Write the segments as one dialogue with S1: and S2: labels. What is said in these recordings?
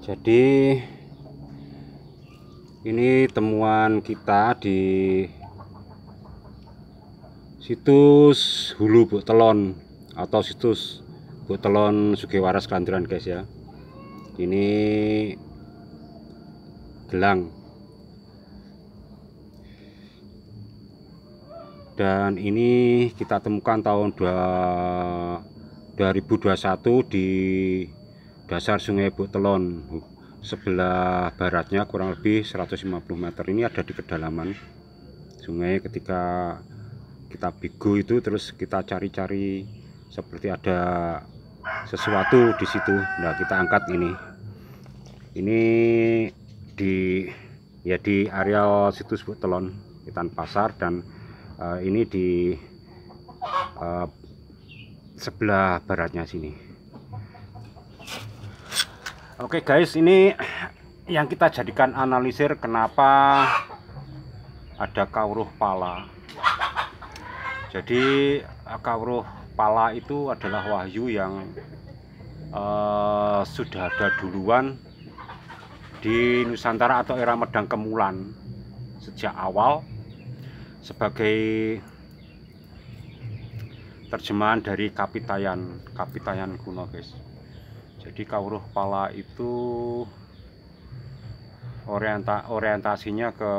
S1: Jadi ini temuan kita di situs Hulu Buk Telon atau situs Buk Telon Sugiwaras Klantiran, guys ya. Ini gelang, dan ini kita temukan tahun 2021 di dasar Sungai Buk Telon, sebelah baratnya kurang lebih 150 meter. Ini ada di kedalaman sungai. Ketika kita bigo itu, terus kita cari-cari seperti ada sesuatu di situ. Nah, kita angkat ini di areal situs Buk Telon, Witan Pasar, dan ini di sebelah baratnya sini. Oke guys, ini yang kita jadikan analisir kenapa ada kawruh pala. Jadi kawruh pala itu adalah wahyu yang sudah ada duluan di Nusantara atau era Medang Kemulan sejak awal, sebagai terjemahan dari Kapitayan kuno, guys. Jadi kawruh pala itu orientasinya ke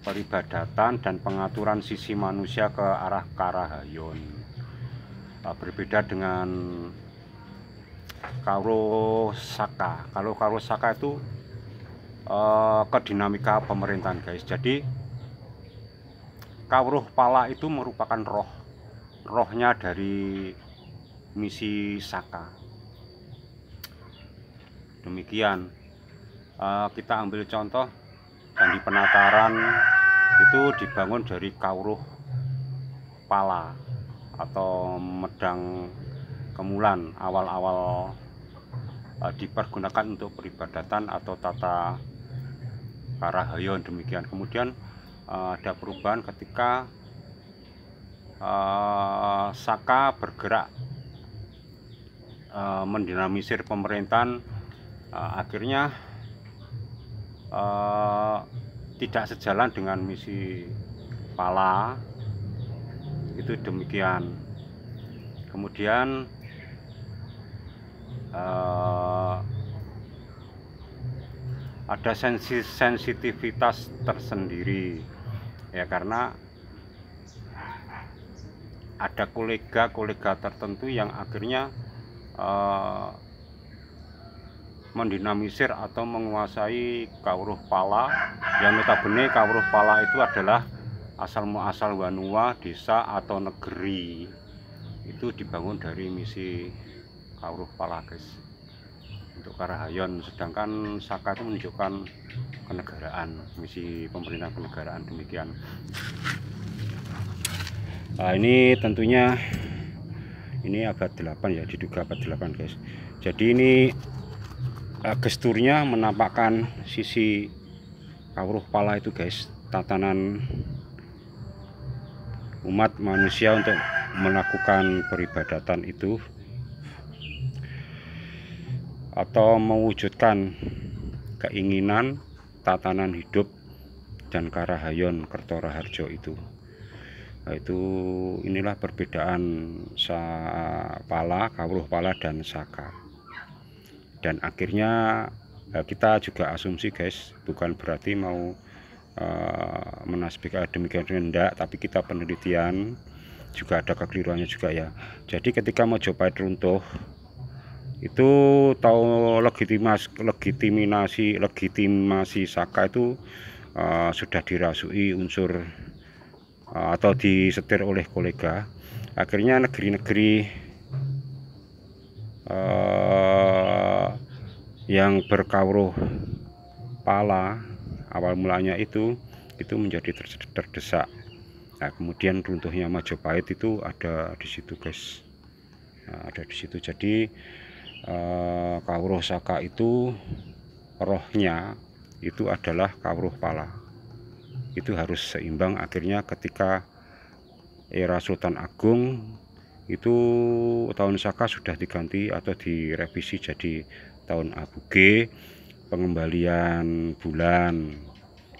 S1: peribadatan dan pengaturan sisi manusia ke arah Karahayon. Berbeda dengan kawruh saka. Kalau kawruh saka itu ke dinamika pemerintahan, guys. Jadi kawruh pala itu merupakan rohnya dari misi saka. Demikian. Kita ambil contoh, Candi Penataran itu dibangun dari kawruh pala atau Medang Kemulan, awal-awal dipergunakan untuk peribadatan atau tata Karahayon. Demikian. Kemudian ada perubahan ketika saka bergerak mendinamisir pemerintahan, akhirnya tidak sejalan dengan misi pala. Itu demikian. Kemudian ada sensitivitas tersendiri ya, karena ada kolega tertentu yang akhirnya mendinamisir atau menguasai kawruh pala, yang notabene kawruh pala itu adalah asal muasal wanua, desa atau negeri. Itu dibangun dari misi kawruh pala, guys, untuk Karahayon. Sedangkan saka itu menunjukkan kenegaraan, misi pemerintahan kenegaraan. Demikian. Nah, ini tentunya ini abad 8 ya, diduga abad 8, guys. Jadi ini gesturnya menampakkan sisi kawruh pala itu, guys, tatanan umat manusia untuk melakukan peribadatan itu atau mewujudkan keinginan tatanan hidup dan Karahayon Kertaraharjo itu. Nah, inilah perbedaan kawruh pala dan saka. Dan akhirnya kita juga asumsi, guys, bukan berarti mau menasbihkan demikian, enggak, tapi kita penelitian juga ada kekeliruannya juga ya. Jadi ketika Majapahit runtuh itu, tahu legitimasi saka itu sudah dirasui unsur atau disetir oleh kolega. Akhirnya negeri-negeri yang berkawruh pala awal mulanya itu menjadi terdesak. Nah, kemudian runtuhnya Majapahit itu ada di situ, guys. Nah, ada di situ. Jadi kawruh saka itu rohnya itu adalah kawruh pala. Itu harus seimbang. Akhirnya ketika era Sultan Agung itu tahun saka sudah diganti atau direvisi jadi tahun Abuge, pengembalian bulan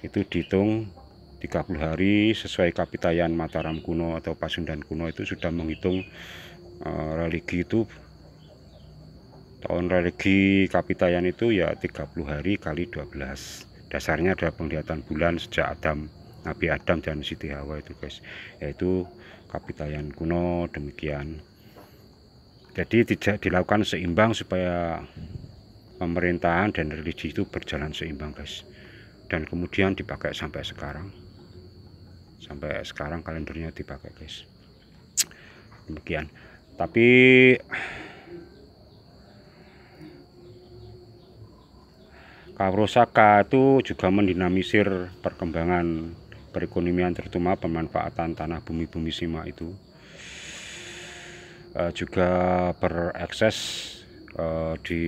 S1: itu dihitung 30 hari sesuai Kapitayan Mataram kuno atau Pasundan kuno itu sudah menghitung religi itu. Tahun religi Kapitayan itu ya 30 hari kali 12. Dasarnya adalah penglihatan bulan sejak Nabi Adam dan Siti Hawa itu guys, yaitu Kapitayan kuno demikian. Jadi tidak dilakukan seimbang supaya pemerintahan dan religi itu berjalan seimbang guys, dan kemudian dipakai sampai sekarang. Sampai sekarang kalendernya dipakai guys, demikian. Tapi Kawruh Saka itu juga mendinamisir perkembangan perekonomian, terutama pemanfaatan tanah bumi Sima itu juga berekses di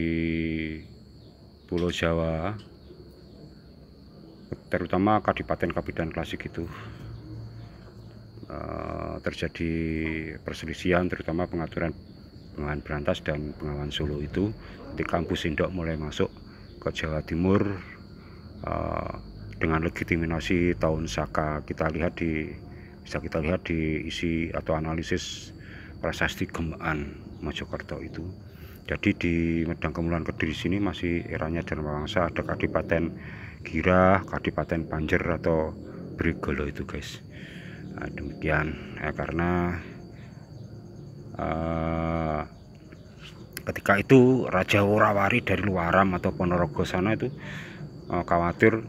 S1: Pulau Jawa, terutama Kadipaten Klasik itu terjadi perselisihan, terutama pengaturan Bengawan Brantas dan Bengawan Solo itu ketika Empu Sindok mulai masuk ke Jawa Timur dengan legitimasi tahun Saka. Bisa kita lihat di isi atau analisis prasasti Gemaan Mojokerto itu. Jadi di Medang Kemuluan Kediri sini masih eranya Dharmawangsa, ada Kadipaten Girah, Kadipaten Panjer atau Brigolo itu guys. Nah, demikian ya, karena ketika itu Raja Worawari dari Luaram atau Ponorogo sana itu khawatir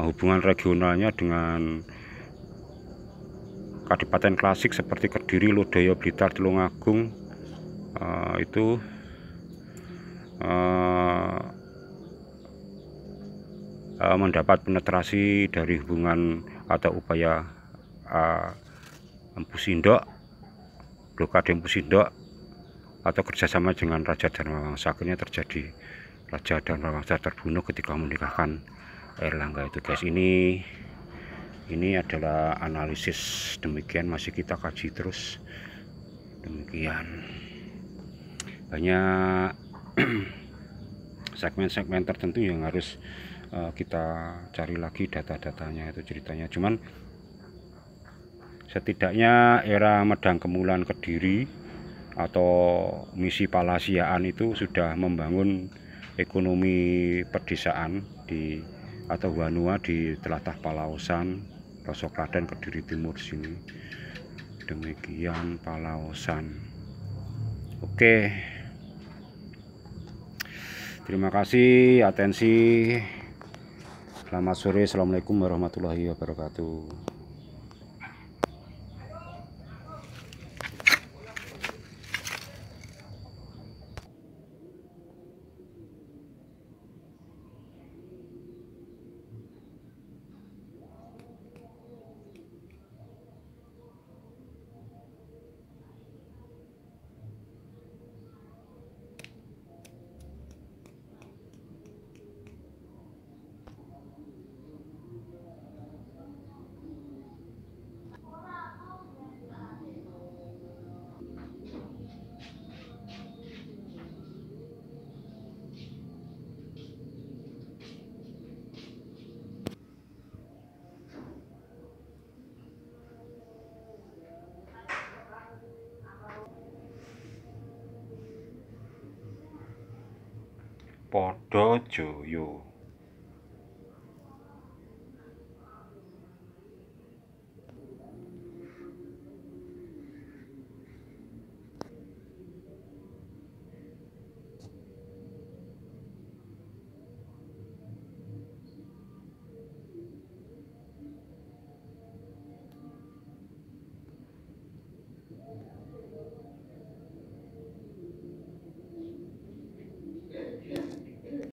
S1: hubungan regionalnya dengan Kadipaten Klasik seperti Kediri, Lodaya, Blitar, Tulungagung itu mendapat penetrasi dari hubungan atau upaya Empu Sindok, blokade Empu Sindok atau kerjasama dengan Raja Dharmawangsa. Akhirnya terjadi Raja Dharmawangsa terbunuh ketika menikahkan Airlangga itu guys. Ini adalah analisis, demikian masih kita kaji terus, demikian. Banyak segmen-segmen tertentu yang harus kita cari lagi data-datanya, itu ceritanya. Cuman setidaknya era Medang Kemuluan Kediri atau misi Palasiaan itu sudah membangun ekonomi pedesaan atau Wanua di Tlatah Palaosan, Pelosok Klaten, Kediri Timur sini. Demikian Palaosan. Oke. Terima kasih atensi. Selamat sore. Assalamualaikum warahmatullahi wabarakatuh. Podo Joyo.